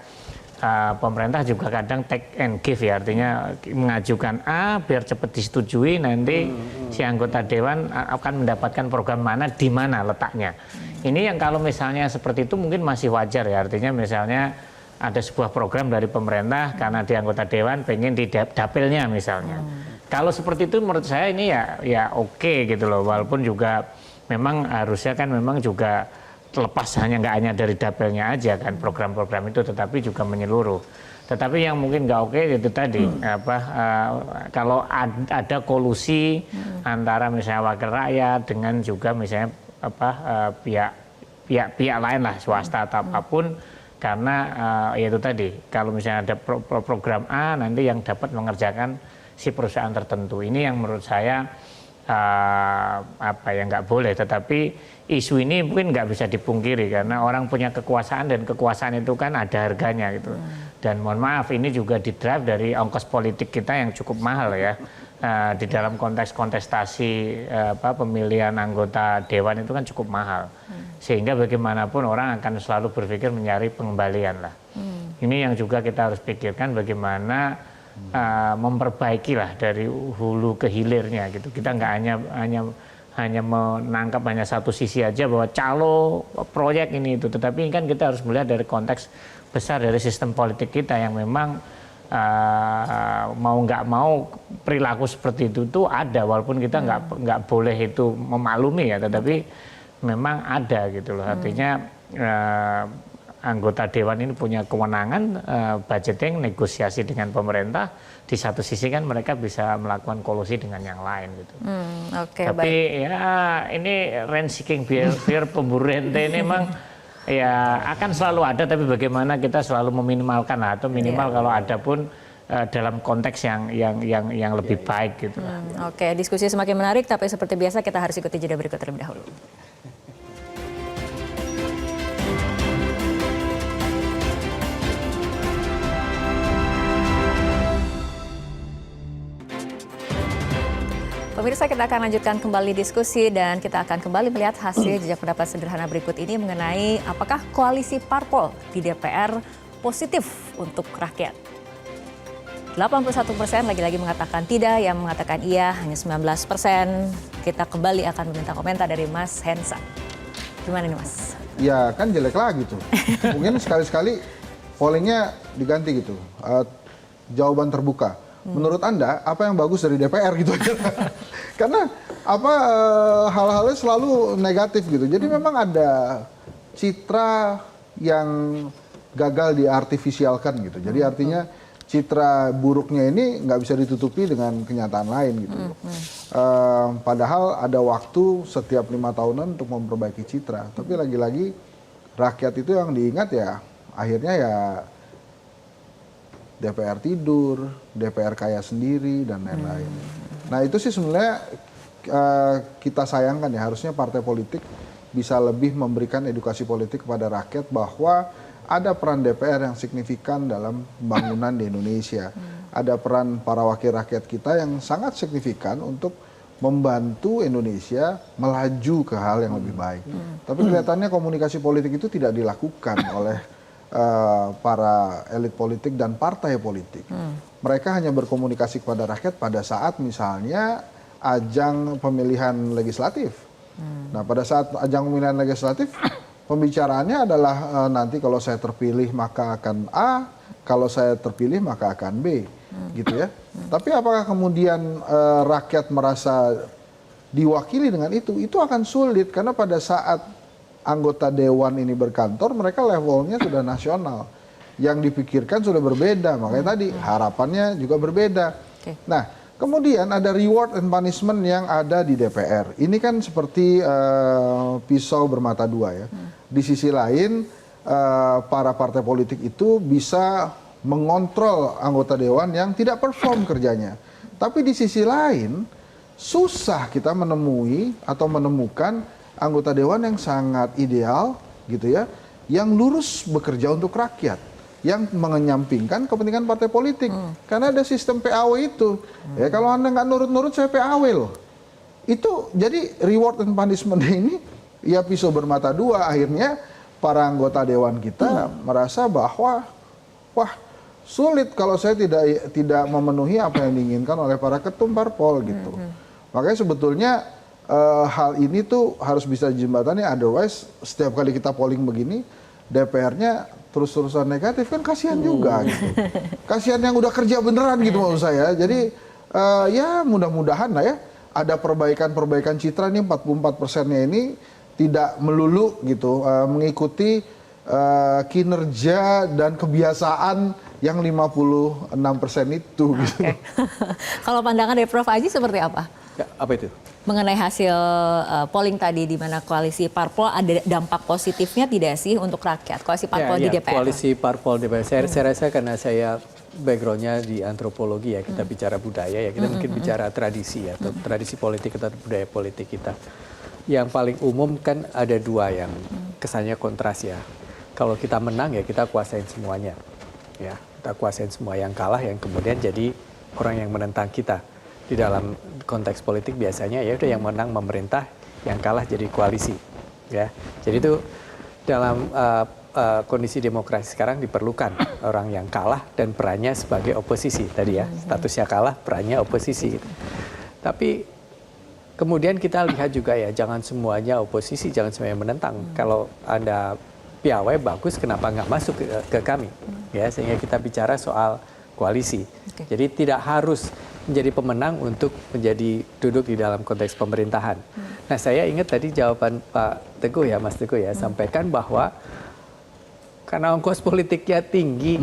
Speaker 7: pemerintah juga kadang take and give ya, artinya mengajukan A biar cepat disetujui, nanti si anggota dewan akan mendapatkan program mana di mana letaknya. Ini yang kalau misalnya seperti itu mungkin masih wajar ya, artinya misalnya ada sebuah program dari pemerintah karena di anggota dewan pengen di dapilnya misalnya. Kalau seperti itu menurut saya ini ya oke gitu loh, walaupun juga memang harusnya kan memang juga terlepas nggak hanya dari dapilnya aja kan program-program itu, tetapi juga menyeluruh. Tetapi yang mungkin nggak oke itu tadi kalau ada kolusi antara misalnya wakil rakyat dengan juga misalnya pihak lain lah, swasta atau apapun, karena yaitu tadi kalau misalnya ada program A nanti yang dapat mengerjakan si perusahaan tertentu. Ini yang menurut saya yang nggak boleh, tetapi isu ini mungkin nggak bisa dipungkiri karena orang punya kekuasaan dan kekuasaan itu kan ada harganya gitu. Dan mohon maaf ini juga didrive dari ongkos politik kita yang cukup mahal ya. Di dalam konteks kontestasi pemilihan anggota dewan itu kan cukup mahal. Sehingga bagaimanapun orang akan selalu berpikir mencari pengembalian lah. Ini yang juga kita harus pikirkan bagaimana memperbaiki lah dari hulu ke hilirnya gitu. Kita nggak hanya menangkap hanya satu sisi aja bahwa calo proyek ini itu, tetapi kan kita harus melihat dari konteks besar dari sistem politik kita yang memang mau nggak mau perilaku seperti itu tuh ada, walaupun kita nggak boleh itu memaklumi ya, tetapi memang ada gitu loh. Artinya anggota dewan ini punya kewenangan budgeting, negosiasi dengan pemerintah. Di satu sisi kan mereka bisa melakukan kolusi dengan yang lain gitu. Tapi ya ini rent seeking behavior, pemburu rente ini memang ya akan selalu ada, tapi bagaimana kita selalu meminimalkan atau minimal kalau ada pun dalam konteks yang lebih baik gitu.
Speaker 1: Oke, diskusi semakin menarik, tapi seperti biasa kita harus ikuti jeda berikut terlebih dahulu. Pemirsa, kita akan lanjutkan kembali diskusi dan kita akan kembali melihat hasil jejak pendapat sederhana berikut ini mengenai apakah koalisi parpol di DPR positif untuk rakyat. 81% lagi-lagi mengatakan tidak, yang mengatakan iya hanya 19%. Kita kembali akan meminta komentar dari Mas Hensa. Gimana nih Mas?
Speaker 6: Ya kan jelek lagi tuh. Mungkin sekali-sekali pollingnya diganti gitu. Jawaban terbuka. Menurut Anda apa yang bagus dari DPR gitu? Karena hal-halnya selalu negatif gitu. Jadi memang ada citra yang gagal diartifisialkan gitu. Jadi artinya citra buruknya ini nggak bisa ditutupi dengan kenyataan lain gitu. Padahal ada waktu setiap 5 tahunan untuk memperbaiki citra. Tapi lagi-lagi rakyat itu yang diingat ya akhirnya ya DPR tidur, DPR kaya sendiri dan lain-lain. Nah itu sih sebenarnya kita sayangkan ya, harusnya partai politik bisa lebih memberikan edukasi politik kepada rakyat bahwa ada peran DPR yang signifikan dalam pembangunan di Indonesia. Ada peran para wakil rakyat kita yang sangat signifikan untuk membantu Indonesia melaju ke hal yang lebih baik. Tapi kelihatannya komunikasi politik itu tidak dilakukan oleh para elit politik dan partai politik. Mereka hanya berkomunikasi kepada rakyat pada saat misalnya ajang pemilihan legislatif. Nah pada saat ajang pemilihan legislatif pembicaraannya adalah nanti kalau saya terpilih maka akan A, kalau saya terpilih maka akan B, gitu ya. Tapi apakah kemudian rakyat merasa diwakili dengan itu? Itu akan sulit karena pada saat anggota dewan ini berkantor mereka levelnya sudah nasional. Yang dipikirkan sudah berbeda, makanya tadi harapannya juga berbeda. Nah, kemudian ada reward and punishment yang ada di DPR. Ini kan seperti pisau bermata dua ya. Di sisi lain, para partai politik itu bisa mengontrol anggota dewan yang tidak perform kerjanya. Tapi di sisi lain, susah kita menemui atau menemukan anggota dewan yang sangat ideal gitu ya, yang lurus bekerja untuk rakyat, yang mengenyampingkan kepentingan partai politik. Karena ada sistem PAW itu. Ya, kalau Anda nggak nurut-nurut, saya PAW loh. Itu jadi reward and punishment ini ya pisau bermata dua. Akhirnya para anggota dewan kita merasa bahwa wah sulit kalau saya tidak memenuhi apa yang diinginkan oleh para ketum parpol gitu. Makanya sebetulnya hal ini tuh harus bisa dijembatani. Otherwise setiap kali kita polling begini, DPR-nya terus-terusan negatif kan kasihan juga gitu. Kasihan yang udah kerja beneran gitu maksud saya. Jadi ya mudah-mudahan lah ya ada perbaikan citra nih 44%-nya ini tidak melulu gitu mengikuti kinerja dan kebiasaan yang 56% itu gitu.
Speaker 1: Kalau pandangan dari Prof Aji seperti apa?
Speaker 5: Ya, apa itu?
Speaker 1: Mengenai hasil polling tadi di mana koalisi parpol ada dampak positifnya tidak sih untuk rakyat? Koalisi parpol di DPR.
Speaker 5: Koalisi parpol DPR. Saya rasa karena saya backgroundnya di antropologi ya, kita bicara budaya ya, kita mungkin bicara tradisi ya, atau tradisi politik atau budaya politik kita. Yang paling umum kan ada dua yang kesannya kontras ya. Kalau kita menang ya kita kuasain semuanya, ya kita kuasain semua. Yang kalah yang kemudian jadi orang yang menentang kita. Di dalam konteks politik biasanya ya udah yang menang memerintah, yang kalah jadi koalisi, ya. Jadi itu dalam kondisi demokrasi sekarang diperlukan orang yang kalah dan perannya sebagai oposisi tadi ya, statusnya kalah, perannya oposisi. Tapi kemudian kita lihat juga ya, jangan semuanya oposisi, jangan semuanya menentang. Kalau Anda piawai bagus, kenapa nggak masuk ke kami, ya? Sehingga kita bicara soal koalisi. Jadi tidak harus menjadi pemenang untuk menjadi duduk di dalam konteks pemerintahan. Nah saya ingat tadi jawaban Pak Teguh ya, Mas Teguh ya, sampaikan bahwa karena ongkos politiknya tinggi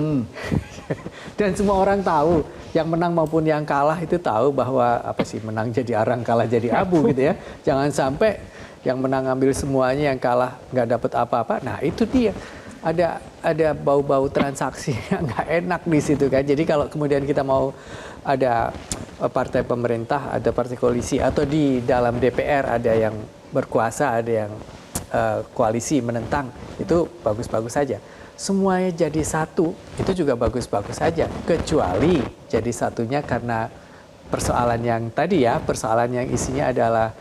Speaker 5: dan semua orang tahu, yang menang maupun yang kalah itu tahu bahwa apa sih, menang jadi arang, kalah jadi abu gitu ya. Jangan sampai yang menang ambil semuanya, yang kalah nggak dapat apa-apa. Nah itu dia. Ada bau-bau transaksi yang nggak enak di situ kan. Jadi kalau kemudian kita mau ada partai pemerintah, ada partai koalisi, atau di dalam DPR ada yang berkuasa, ada yang koalisi menentang, itu bagus-bagus saja. Semuanya jadi satu, itu juga bagus-bagus saja. Kecuali jadi satunya karena persoalan yang tadi ya, persoalan yang isinya adalah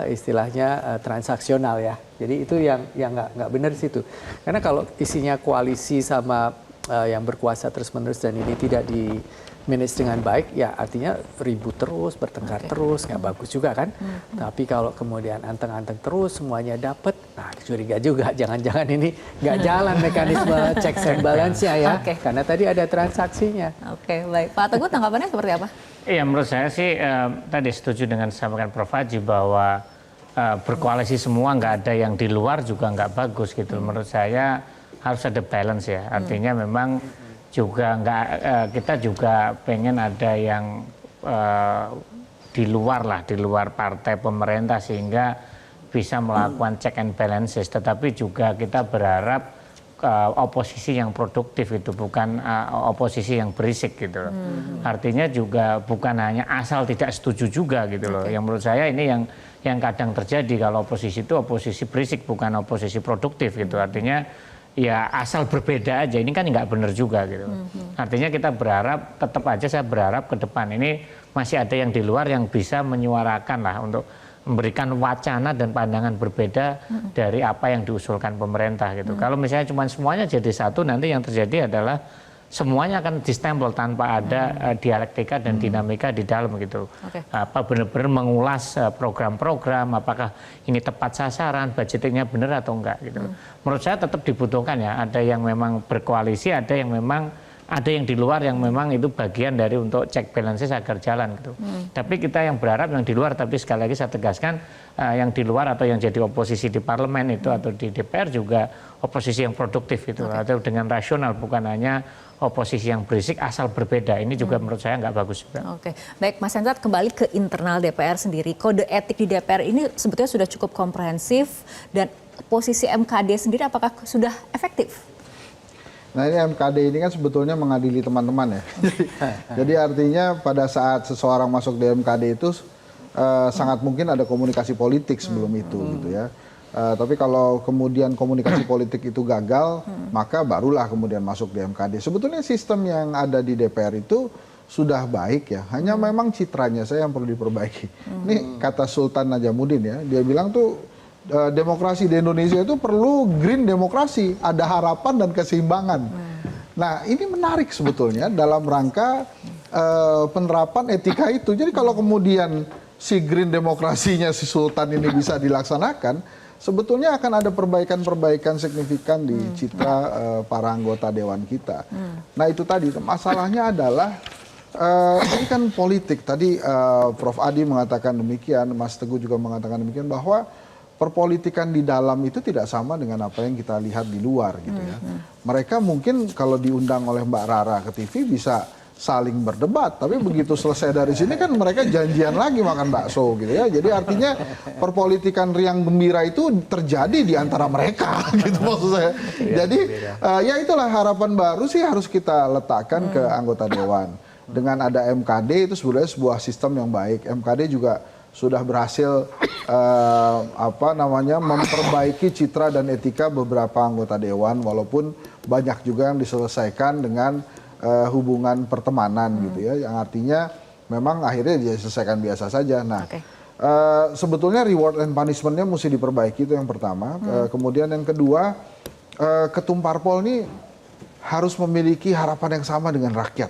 Speaker 5: istilahnya transaksional ya. Jadi itu yang nggak benar di situ. Karena kalau isinya koalisi sama yang berkuasa terus-menerus dan ini tidak di manage dengan baik, ya artinya ribut terus, bertengkar terus, nggak bagus juga kan. Tapi kalau kemudian anteng-anteng terus, semuanya dapat, nah curiga juga, jangan-jangan ini nggak jalan mekanisme checks and balance-nya ya, karena tadi ada transaksinya.
Speaker 1: Oke, baik. Pak Teguh, tanggapannya seperti apa?
Speaker 7: Iya, menurut saya sih tadi setuju dengan disampaikan Prof. Haji bahwa berkoalisi semua, nggak ada yang di luar juga nggak bagus gitu. Menurut saya harus ada balance ya, artinya memang juga kita juga pengen ada yang di luar partai pemerintah sehingga bisa melakukan check and balances, tetapi juga kita berharap oposisi yang produktif itu bukan oposisi yang berisik gitu loh. Artinya juga bukan hanya asal tidak setuju juga gitu loh. Yang menurut saya ini yang kadang terjadi kalau oposisi itu oposisi berisik bukan oposisi produktif gitu. Artinya ya asal berbeda aja, ini kan nggak benar juga gitu. Artinya kita berharap, tetap aja saya berharap ke depan ini masih ada yang di luar yang bisa menyuarakan lah untuk memberikan wacana dan pandangan berbeda dari apa yang diusulkan pemerintah gitu. Kalau misalnya cuma semuanya jadi satu, nanti yang terjadi adalah semuanya akan distempel tanpa ada dialektika dan dinamika di dalam gitu. Apa benar-benar mengulas program-program, apakah ini tepat sasaran, budgetingnya benar atau enggak gitu. Menurut saya tetap dibutuhkan ya, ada yang memang berkoalisi, ada yang di luar yang memang itu bagian dari untuk check balances agar jalan gitu. Tapi kita yang berharap yang di luar, tapi sekali lagi saya tegaskan yang di luar atau yang jadi oposisi di parlemen itu atau di DPR juga oposisi yang produktif gitu, atau dengan rasional, bukan hanya oposisi yang berisik asal berbeda. Ini juga menurut saya nggak bagus juga.
Speaker 1: Oke, baik Mas Hensat, kembali ke internal DPR sendiri. Kode etik di DPR ini sebetulnya sudah cukup komprehensif, dan posisi MKD sendiri apakah sudah efektif?
Speaker 6: Nah ini MKD ini kan sebetulnya mengadili teman-teman ya. Jadi artinya pada saat seseorang masuk di MKD itu sangat mungkin ada komunikasi politik sebelum itu gitu ya. Tapi kalau kemudian komunikasi politik itu gagal, maka barulah kemudian masuk di MKD. Sebetulnya sistem yang ada di DPR itu sudah baik ya, hanya memang citranya saya yang perlu diperbaiki. Ini kata Sultan Najamuddin ya, dia bilang tuh demokrasi di Indonesia itu perlu green demokrasi, ada harapan dan keseimbangan. Nah ini menarik sebetulnya dalam rangka penerapan etika itu. Jadi kalau kemudian si green demokrasinya si Sultan ini bisa dilaksanakan, sebetulnya akan ada perbaikan-perbaikan signifikan di citra para anggota dewan kita. Nah itu tadi, masalahnya adalah ini kan politik. Tadi Prof. Adi mengatakan demikian, Mas Teguh juga mengatakan demikian, bahwa perpolitikan di dalam itu tidak sama dengan apa yang kita lihat di luar gitu ya. Mereka mungkin kalau diundang oleh Mbak Rara ke TV bisa saling berdebat, tapi begitu selesai dari sini kan mereka janjian lagi makan bakso gitu ya. Jadi artinya perpolitikan riang gembira itu terjadi di antara mereka gitu maksud saya. Jadi ya itulah harapan baru sih harus kita letakkan ke anggota dewan. Dengan ada MKD itu sebenarnya sebuah sistem yang baik. MKD juga sudah berhasil memperbaiki citra dan etika beberapa anggota dewan, walaupun banyak juga yang diselesaikan dengan hubungan pertemanan gitu ya, yang artinya memang akhirnya diselesaikan biasa saja. Nah, sebetulnya reward and punishment-nya mesti diperbaiki, itu yang pertama. Kemudian yang kedua, ketum parpol ini harus memiliki harapan yang sama dengan rakyat.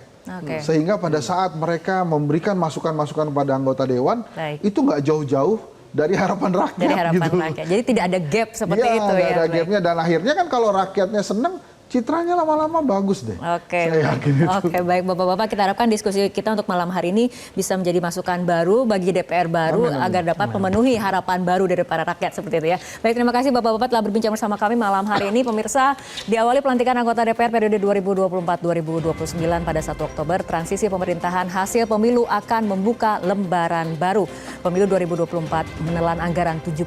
Speaker 6: Sehingga pada saat mereka memberikan masukan-masukan kepada anggota dewan, itu nggak jauh-jauh dari harapan rakyat.
Speaker 1: Dari harapan
Speaker 6: gitu.
Speaker 1: rakyat. Jadi tidak ada gap seperti itu ya.
Speaker 6: Ada gapnya, dan akhirnya kan kalau rakyatnya senang, citranya lama-lama bagus deh. Saya yakin itu.
Speaker 1: Oke, baik Bapak-Bapak, kita harapkan diskusi kita untuk malam hari ini bisa menjadi masukan baru bagi DPR baru agar dapat memenuhi harapan baru dari para rakyat seperti itu ya. Baik, terima kasih Bapak-Bapak telah berbincang bersama kami malam hari ini. Pemirsa, diawali pelantikan anggota DPR periode 2024-2029 pada 1 Oktober, transisi pemerintahan hasil pemilu akan membuka lembaran baru. Pemilu 2024 menelan anggaran 71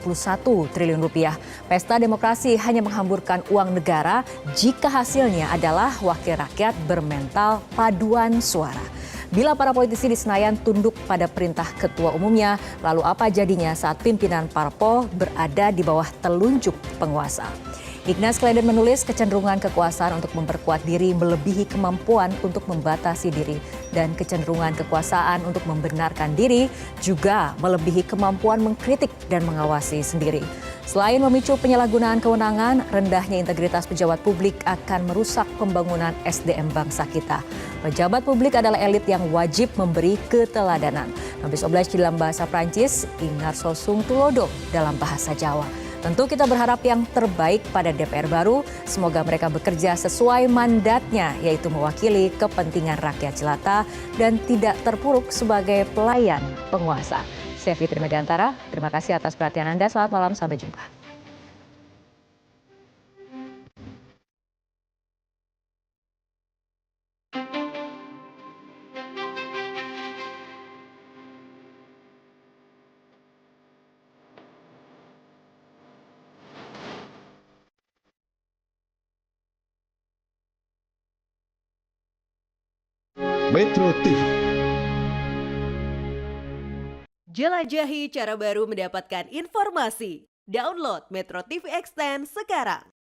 Speaker 1: triliun rupiah. Pesta demokrasi hanya menghamburkan uang negara jika hasilnya adalah wakil rakyat bermental paduan suara. Bila para politisi di Senayan tunduk pada perintah ketua umumnya, lalu apa jadinya saat pimpinan parpol berada di bawah telunjuk penguasa? Ignas Kleden menulis kecenderungan kekuasaan untuk memperkuat diri melebihi kemampuan untuk membatasi diri dan kecenderungan kekuasaan untuk membenarkan diri juga melebihi kemampuan mengkritik dan mengawasi sendiri. Selain memicu penyalahgunaan kewenangan, rendahnya integritas pejabat publik akan merusak pembangunan SDM bangsa kita. Pejabat publik adalah elit yang wajib memberi keteladanan. Habis oblas dalam bahasa Prancis, Ingar Sosung Tulodo dalam bahasa Jawa. Tentu kita berharap yang terbaik pada DPR baru. Semoga mereka bekerja sesuai mandatnya, yaitu mewakili kepentingan rakyat jelata dan tidak terpuruk sebagai pelayan penguasa. Saya Fitri Mediantara, terima kasih atas perhatian Anda. Selamat malam, sampai jumpa.
Speaker 2: Metro TV.
Speaker 8: Jelajahi cara baru mendapatkan informasi. Download Metro TV Extend sekarang.